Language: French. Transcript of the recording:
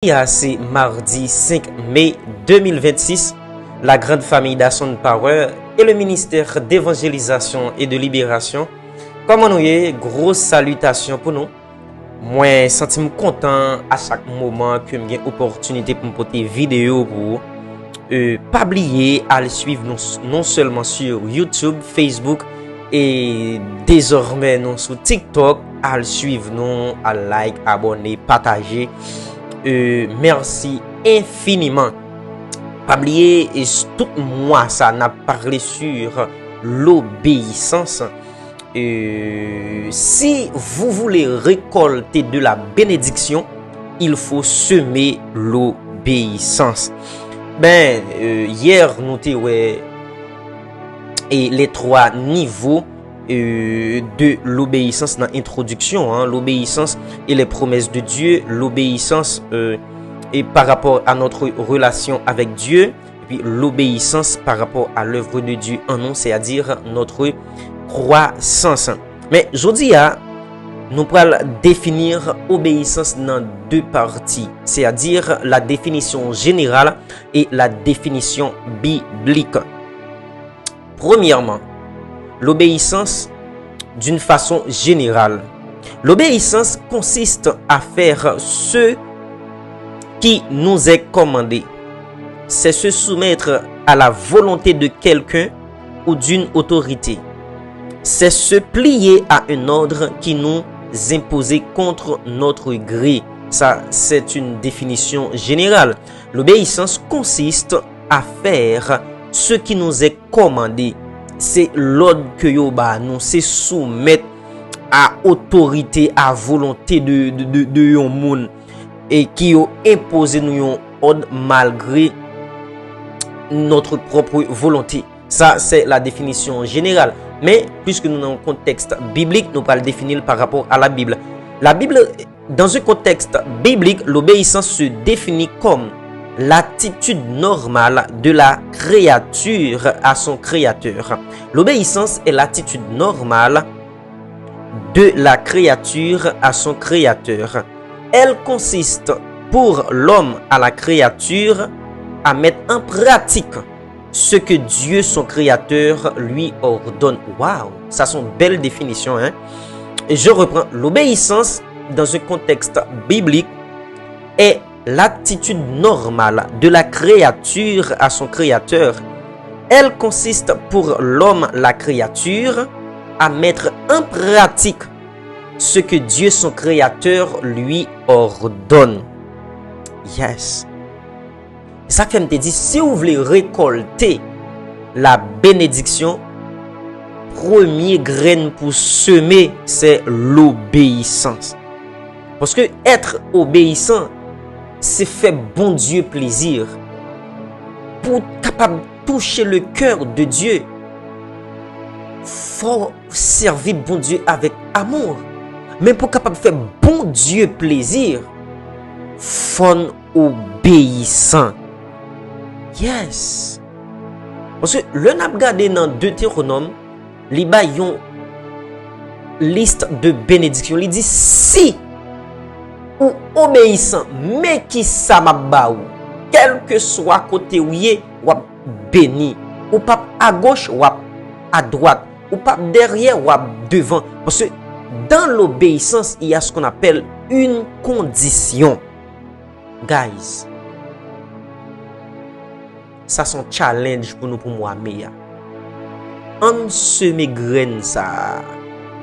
C'est mardi 5 mai 2026. La grande famille d'Asson Power et le ministère d'évangélisation et de libération. Comment nous y grosse salutation pour nous. Moi, sentiment content à chaque moment que j'ai opportunité pour me porter vidéo pour pas oublier à le suivre non seulement sur YouTube, Facebook et désormais non sur TikTok, à le suivre non, à like, abonner, partager. Merci infiniment. Pas oublier, tout moi ça n'a parlé sur l'obéissance. Si vous voulez récolter de la bénédiction, il faut semer l'obéissance. Hier nous t'ai et les trois niveaux de l'obéissance dans l'introduction, l'obéissance et les promesses de Dieu, l'obéissance et par rapport à notre relation avec Dieu, et puis l'obéissance par rapport à l'œuvre de Dieu en nous, c'est-à-dire notre croissance. Mais aujourd'hui, nous allons définir obéissance dans deux parties, c'est-à-dire la définition générale et la définition biblique. Premièrement, l'obéissance d'une façon générale. L'obéissance consiste à faire ce qui nous est commandé. C'est se soumettre à la volonté de quelqu'un ou d'une autorité. C'est se plier à un ordre qui nous est imposé contre notre gré. Ça, c'est une définition générale. L'obéissance consiste à faire ce qui nous est commandé. C'est l'ordre que yo ba nous, c'est soumettre à autorité, à volonté de yon moun et qui yo imposé nous yon ordre malgré notre propre volonté. Ça c'est la définition générale. Mais puisque nous dans un contexte biblique, nous allons le définir par rapport à la Bible. La Bible, dans un contexte biblique, l'obéissance se définit comme l'attitude normale de la créature à son créateur. L'obéissance est l'attitude normale de la créature à son créateur. Elle consiste pour l'homme à la créature à mettre en pratique ce que Dieu, son créateur, lui ordonne. Waouh, ça c'est une belle définition. Et je reprends. L'obéissance dans un contexte biblique est l'attitude normale de la créature à son créateur. Elle consiste pour l'homme, la créature, à mettre en pratique ce que Dieu, son créateur, lui ordonne. Yes. Ça fait me dit, si vous voulez récolter la bénédiction, premier grain pour semer, c'est l'obéissance. Parce que être obéissant, c'est faire bon Dieu plaisir. Pour capable toucher le cœur de Dieu, faut servir bon Dieu avec amour. Mais pour capable faire bon Dieu plaisir, faut obéissant. Yes. Parce que le n'a regardé dans Deutéronome, li ba yon liste de bénédictions. Il dit si ou obéissant, mais qui ça m'a ba ou, quel que soit côté où y ou béni, ou pas à gauche ou à droite, ou pas derrière ou devant. Parce que dans l'obéissance, il y a ce qu'on appelle une condition. Guys, ça c'est un challenge pour nous, pour moi, mais on seme graine ça.